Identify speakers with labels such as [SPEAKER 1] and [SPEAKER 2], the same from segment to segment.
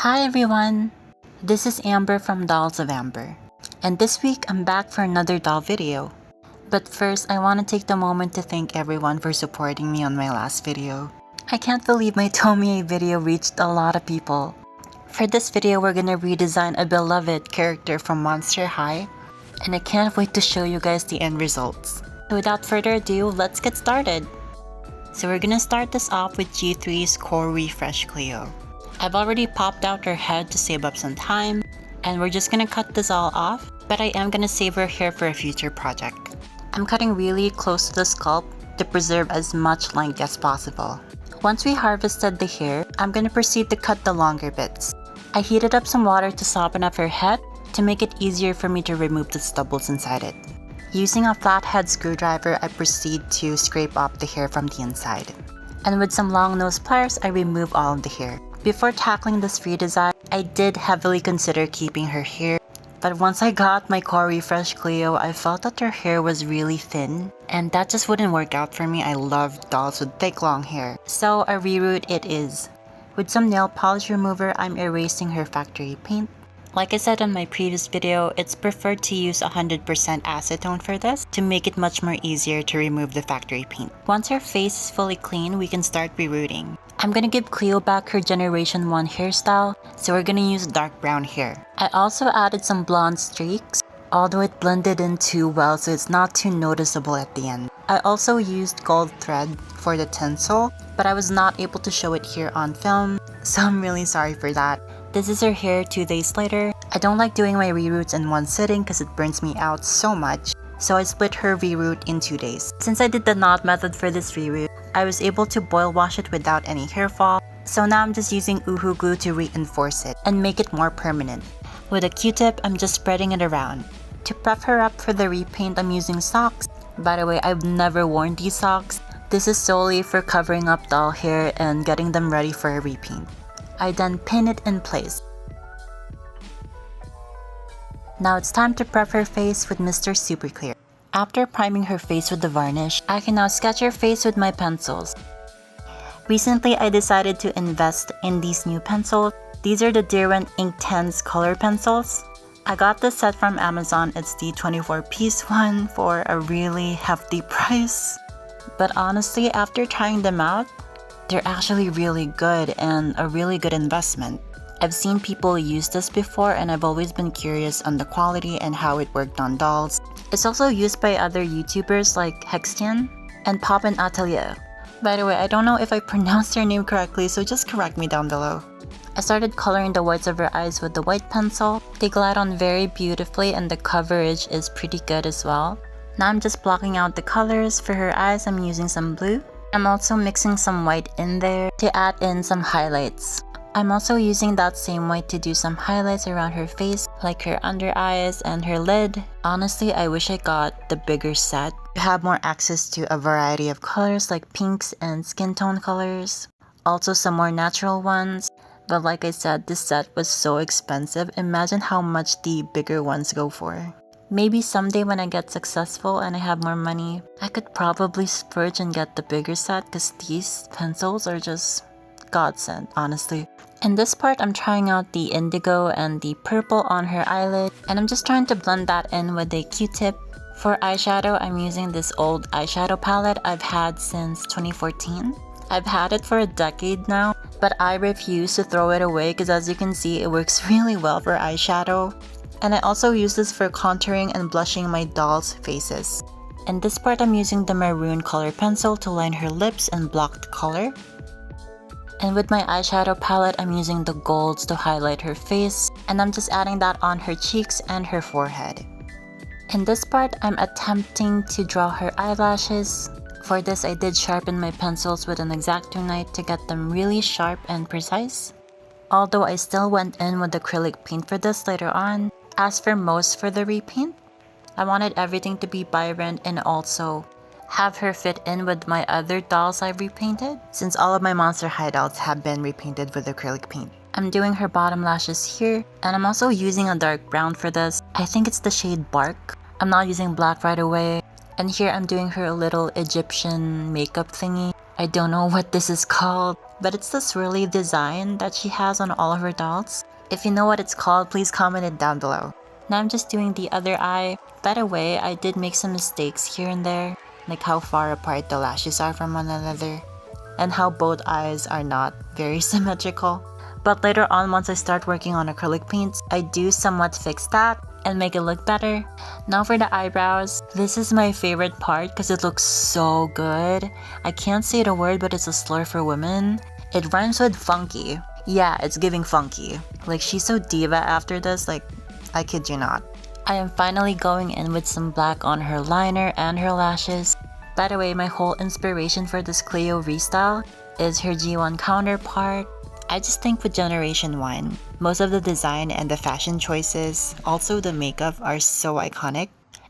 [SPEAKER 1] Hi everyone! This is Amber from Dolls of Amber, and this week I'm back for another doll video. But first, I want to take the moment to thank everyone for supporting me on my last video. I can't believe my Tomie video reached a lot of people. For this video, we're gonna redesign a beloved character from Monster High, and I can't wait to show you guys the end results. So without further ado, let's get started! So we're gonna start this off with G3's Core Refresh Cleo. I've already popped out her head to save up some time, and we're just gonna cut this all off, but I am gonna save her hair for a future project. I'm cutting really close to the scalp to preserve as much length as possible. Once we harvested the hair, I'm gonna proceed to cut the longer bits. I heated up some water to soften up her head to make it easier for me to remove the stubbles inside it. Using a flathead screwdriver, I proceed to scrape off the hair from the inside. And with some long nose pliers, I remove all of the hair. Before tackling this redesign, I did heavily consider keeping her hair, but once I got my Core Refresh Cleo, I felt that her hair was really thin, and that just wouldn't work out for me. I love dolls with thick long hair, so a reroute it is. With some nail polish remover, I'm erasing her factory paint. Like I said on my previous video, it's preferred to use 100% acetone for this to make it much more easier to remove the factory paint. Once her face is fully clean, we can start rerouting. I'm gonna give Cleo back her Generation 1 hairstyle, so we're gonna use dark brown hair. I also added some blonde streaks, although it blended in too well so it's not too noticeable at the end. I also used gold thread for the tinsel, but I was not able to show it here on film, so I'm really sorry for that. This is her hair 2 days later. I don't like doing my reroutes in one sitting because it burns me out so much, so I split her reroute in 2 days. Since I did the knot method for this reroute, I was able to boil wash it without any hair fall, so now I'm just using Uhu glue to reinforce it and make it more permanent. With a Q-tip, I'm just spreading it around. To prep her up for the repaint, I'm using socks. By the way, I've never worn these socks. This is solely for covering up doll hair and getting them ready for a repaint. I then pin it in place. Now it's time to prep her face with Mr. Super Clear. After priming her face with the varnish, I can now sketch her face with my pencils. Recently, I decided to invest in these new pencils. These are the Derwent Ink 10's color pencils. I got this set from Amazon. It's the 24-piece one for a really hefty price. But honestly, after trying them out, they're actually really good and a really good investment. I've seen people use this before and I've always been curious on the quality and how it worked on dolls. It's also used by other YouTubers like Hextian and Poppin Atelier. By the way, I don't know if I pronounced their name correctly, so just correct me down below. I started coloring the whites of her eyes with the white pencil. They glide on very beautifully and the coverage is pretty good as well. Now I'm just blocking out the colors. For her eyes, I'm using some blue. I'm also mixing some white in there to add in some highlights. I'm also using that same white to do some highlights around her face, like her under eyes and her lid. Honestly, I wish I got the bigger set to have more access to a variety of colors like pinks and skin tone colors. Also some more natural ones. But like I said, this set was so expensive. Imagine how much the bigger ones go for. Maybe someday when I get successful and I have more money, I could probably splurge and get the bigger set because these pencils are just godsend, honestly. In this part, I'm trying out the indigo and the purple on her eyelid, and I'm just trying to blend that in with a Q-tip. For eyeshadow, I'm using this old eyeshadow palette I've had since 2014. I've had it for a decade now, but I refuse to throw it away because as you can see, it works really well for eyeshadow. And I also use this for contouring and blushing my dolls' faces. In this part, I'm using the maroon color pencil to line her lips and block the color. And with my eyeshadow palette, I'm using the golds to highlight her face, and I'm just adding that on her cheeks and her forehead. In this part, I'm attempting to draw her eyelashes. For this, I did sharpen my pencils with an X-Acto knife to get them really sharp and precise. Although I still went in with acrylic paint for this later on. As for most for the repaint, I wanted everything to be vibrant and also have her fit in with my other dolls I've repainted, since all of my Monster High dolls have been repainted with acrylic paint. I'm doing her bottom lashes here, and I'm also using a dark brown for this. I think it's the shade Bark. I'm not using black right away. And here I'm doing her little Egyptian makeup thingy. I don't know what this is called. but it's the swirly design that she has on all of her dolls. If you know what it's called, please comment it down below. Now I'm just doing the other eye. By the way, I did make some mistakes here and there, like how far apart the lashes are from one another, and how both eyes are not very symmetrical. But later on, once I start working on acrylic paints, I do somewhat fix that and make it look better. Now for the eyebrows, this is my favorite part because it looks so good. I can't say the word, but it's a slur for women. It rhymes with funky. Yeah, it's giving funky. Like, she's so diva after this, like, I kid you not. I am finally going in with some black on her liner and her lashes. By the way, my whole inspiration for this Cleo restyle is her G1 counterpart. I just think with Generation 1, most of the design and the fashion choices, also the makeup, are so iconic.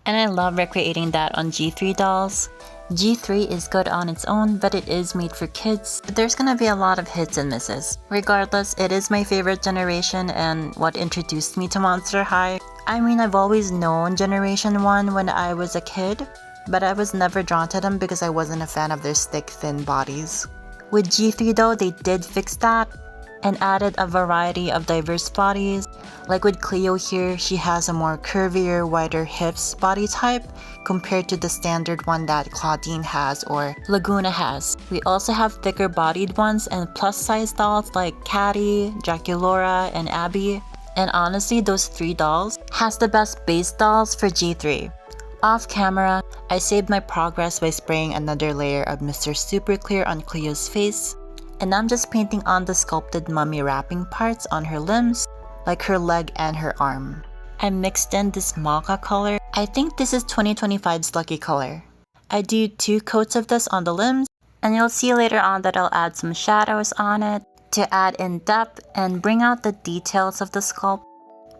[SPEAKER 1] And I love recreating that on G3 dolls. G3 is good on its own, but it is made for kids. There's gonna be a lot of hits and misses. Regardless, it is my favorite generation and what introduced me to Monster High. I mean, I've always known Generation 1 when I was a kid, but I was never drawn to them because I wasn't a fan of their stick thin bodies. With G3 though, they did fix that and added a variety of diverse bodies. Like with Cleo here, she has a more curvier, wider hips body type compared to the standard one that Claudine has or Laguna has. We also have thicker bodied ones and plus size dolls like Caddy, Draculaura, and Abby. And honestly, those 3 dolls has the best base dolls for G3. Off camera, I saved my progress by spraying another layer of Mr. Super Clear on Cleo's face. And I'm just painting on the sculpted mummy wrapping parts on her limbs, like her leg and her arm. I mixed in this mocha color. I think this is 2025's lucky color. I do 2 coats of this on the limbs, and you'll see later on that I'll add some shadows on it to add in depth and bring out the details of the sculpt.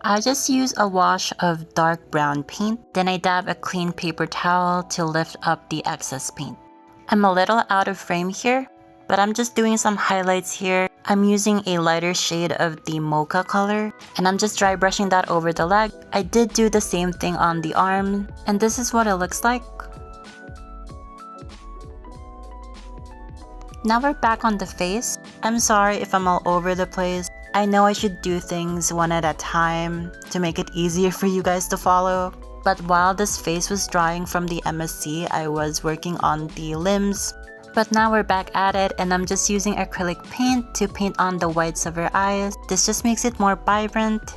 [SPEAKER 1] I just use a wash of dark brown paint, then I dab a clean paper towel to lift up the excess paint. I'm a little out of frame here, but I'm just doing some highlights here. I'm using a lighter shade of the mocha color, and I'm just dry brushing that over the leg. I did do the same thing on the arm, and this is what it looks like. Now we're back on the face. I'm sorry if I'm all over the place. I know I should do things one at a time to make it easier for you guys to follow. But while this face was drying from the MSC, I was working on the limbs. But now we're back at it, and I'm just using acrylic paint to paint on the whites of her eyes. This just makes it more vibrant.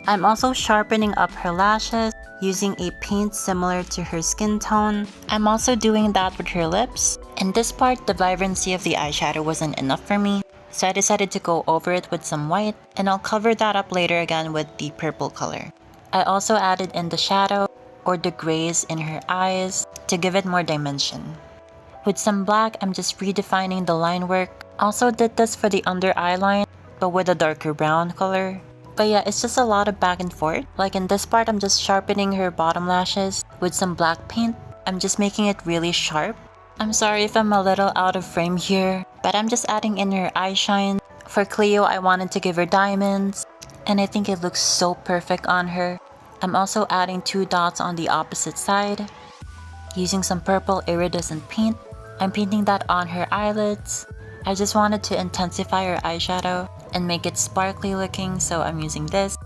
[SPEAKER 1] I'm also sharpening up her lashes using a paint similar to her skin tone. I'm also doing that with her lips. In this part, the vibrancy of the eyeshadow wasn't enough for me, so I decided to go over it with some white, and I'll cover that up later again with the purple color. I also added in the shadow, or the grays in her eyes, to give it more dimension. With some black, I'm just redefining the line work. Also did this for the under eye line, but with a darker brown color. But yeah, it's just a lot of back and forth. Like in this part, I'm just sharpening her bottom lashes with some black paint. I'm just making it really sharp. I'm sorry if I'm a little out of frame here, but I'm just adding in her eye shine. For Cleo, I wanted to give her diamonds, and I think it looks so perfect on her. I'm also adding 2 dots on the opposite side. Using some purple iridescent paint, I'm painting that on her eyelids. I just wanted to intensify her eyeshadow and make it sparkly looking, so I'm using this.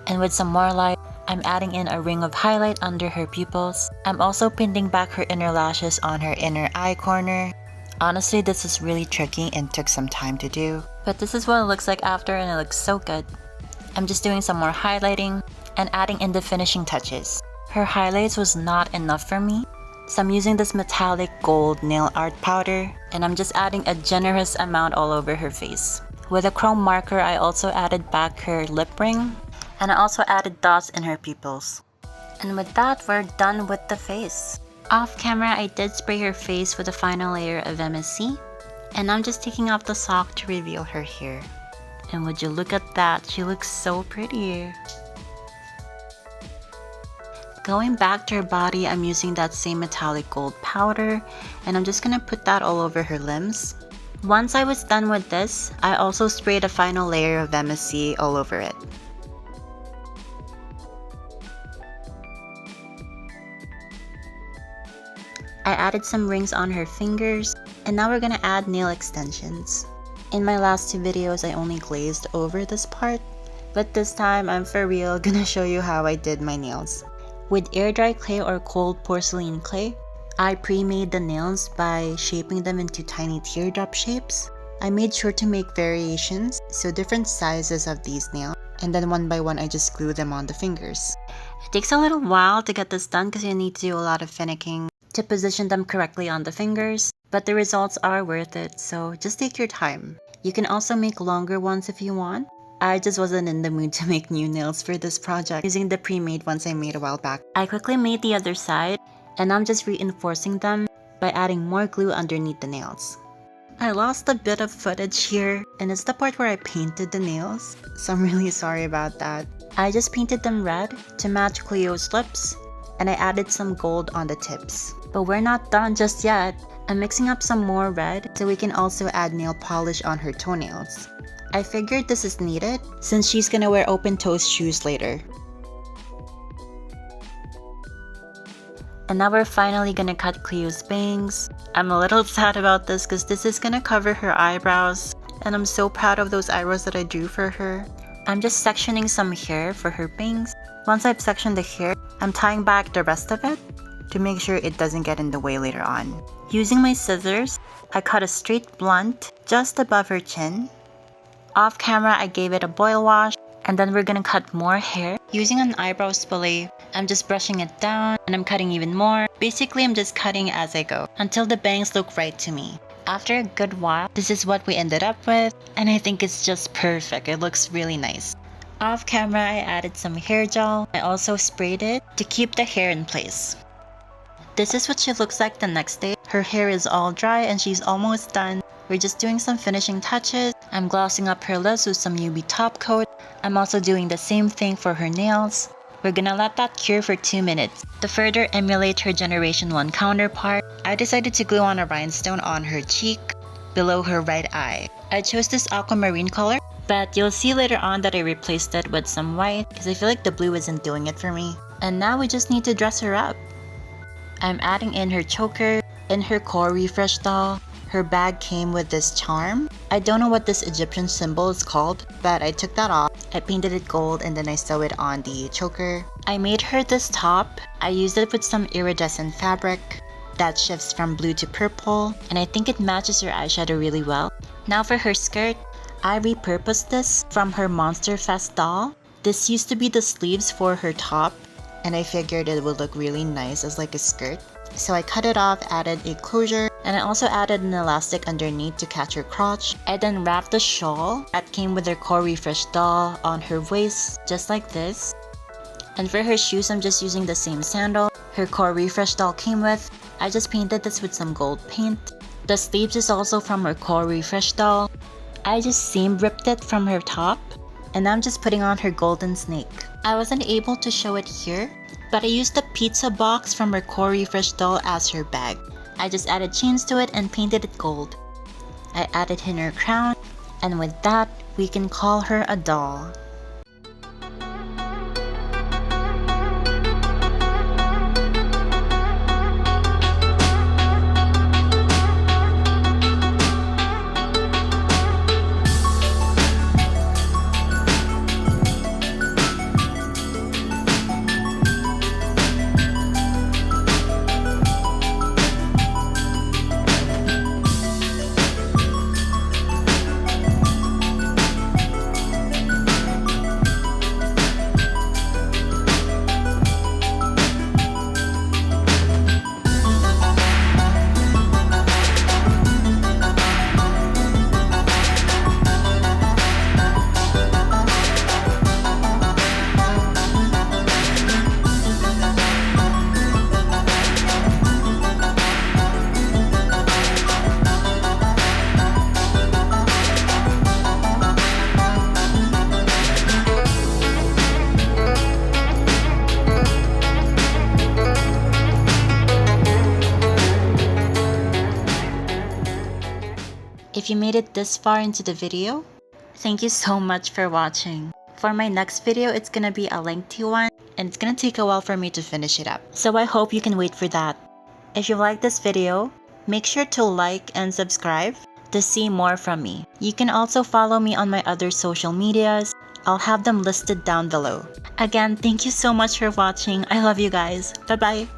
[SPEAKER 1] And with some more light, I'm adding in a ring of highlight under her pupils. I'm also painting back her inner lashes on her inner eye corner. Honestly, this is really tricky and took some time to do, but this is what it looks like after, and it looks so good. I'm just doing some more highlighting and adding in the finishing touches. Her highlights was not enough for me, so I'm using this metallic gold nail art powder, and I'm just adding a generous amount all over her face. With a chrome marker, I also added back her lip ring, and I also added dots in her pupils. And with that, we're done with the face. Off camera, I did spray her face with a final layer of MSC, and I'm just taking off the sock to reveal her hair. And would you look at that, she looks so pretty. Going back to her body, I'm using that same metallic gold powder, and I'm just gonna put that all over her limbs. Once I was done with this, I also sprayed a final layer of MSC all over it. I added some rings on her fingers, and now we're gonna add nail extensions. In my last two videos, I only glazed over this part, but this time I'm for real gonna show you how I did my nails. With air dry clay or cold porcelain clay, I pre-made the nails by shaping them into tiny teardrop shapes. I made sure to make variations, so different sizes of these nails, and then one by one I just glue them on the fingers. It takes a little while to get this done because you need to do a lot of finicking to position them correctly on the fingers, but the results are worth it, so just take your time. You can also make longer ones if you want. I just wasn't in the mood to make new nails for this project using the pre-made ones I made a while back. I quickly made the other side, and I'm just reinforcing them by adding more glue underneath the nails. I lost a bit of footage here, and it's the part where I painted the nails, so I'm really sorry about that. I just painted them red to match Cleo's lips, and I added some gold on the tips. But we're not done just yet. I'm mixing up some more red so we can also add nail polish on her toenails. I figured this is needed since she's gonna wear open-toed shoes later. And now we're finally gonna cut Cleo's bangs. I'm a little sad about this because this is gonna cover her eyebrows, and I'm so proud of those eyebrows that I drew for her. I'm just sectioning some hair for her bangs. Once I've sectioned the hair, I'm tying back the rest of it to make sure it doesn't get in the way later on. Using my scissors, I cut a straight blunt just above her chin. Off camera, I gave it a boil wash, and then we're gonna cut more hair. Using an eyebrow spoolie, I'm just brushing it down, and I'm cutting even more. Basically, I'm just cutting as I go, until the bangs look right to me. After a good while, this is what we ended up with, and I think it's just perfect. It looks really nice. Off camera, I added some hair gel. I also sprayed it to keep the hair in place. This is what she looks like the next day. Her hair is all dry and she's almost done. We're just doing some finishing touches. I'm glossing up her lips with some UV top coat. I'm also doing the same thing for her nails. We're gonna let that cure for 2 minutes. To further emulate her Generation 1 counterpart, I decided to glue on a rhinestone on her cheek, below her right eye. I chose this aquamarine color, but you'll see later on that I replaced it with some white because I feel like the blue isn't doing it for me. And now we just need to dress her up. I'm adding in her choker and her core refresh doll. Her bag came with this charm. I don't know what this Egyptian symbol is called, but I took that off. I painted it gold and then I sewed it on the choker. I made her this top. I used it with some iridescent fabric that shifts from blue to purple, and I think it matches her eyeshadow really well. Now for her skirt, I repurposed this from her Monster Fest doll. This used to be the sleeves for her top, and I figured it would look really nice as like a skirt. So I cut it off, added a closure, and I also added an elastic underneath to catch her crotch. I then wrapped the shawl that came with her core refresh doll on her waist, just like this. And for her shoes, I'm just using the same sandal her core refresh doll came with. I just painted this with some gold paint. The sleeves is also from her core refresh doll. I just seam ripped it from her top, and I'm just putting on her golden snake. I wasn't able to show it here, but I used the pizza box from her core refresh doll as her bag. I just added chains to it and painted it gold. I added in her crown, and with that, we can call her a doll. If you made it this far into the video, thank you so much for watching. For my next video, it's gonna be a lengthy one, and it's gonna take a while for me to finish it up. So I hope you can wait for that. If you like this video, make sure to like and subscribe to see more from me. You can also follow me on my other social medias. I'll have them listed down below. Again, thank you so much for watching. I love you guys. Bye bye.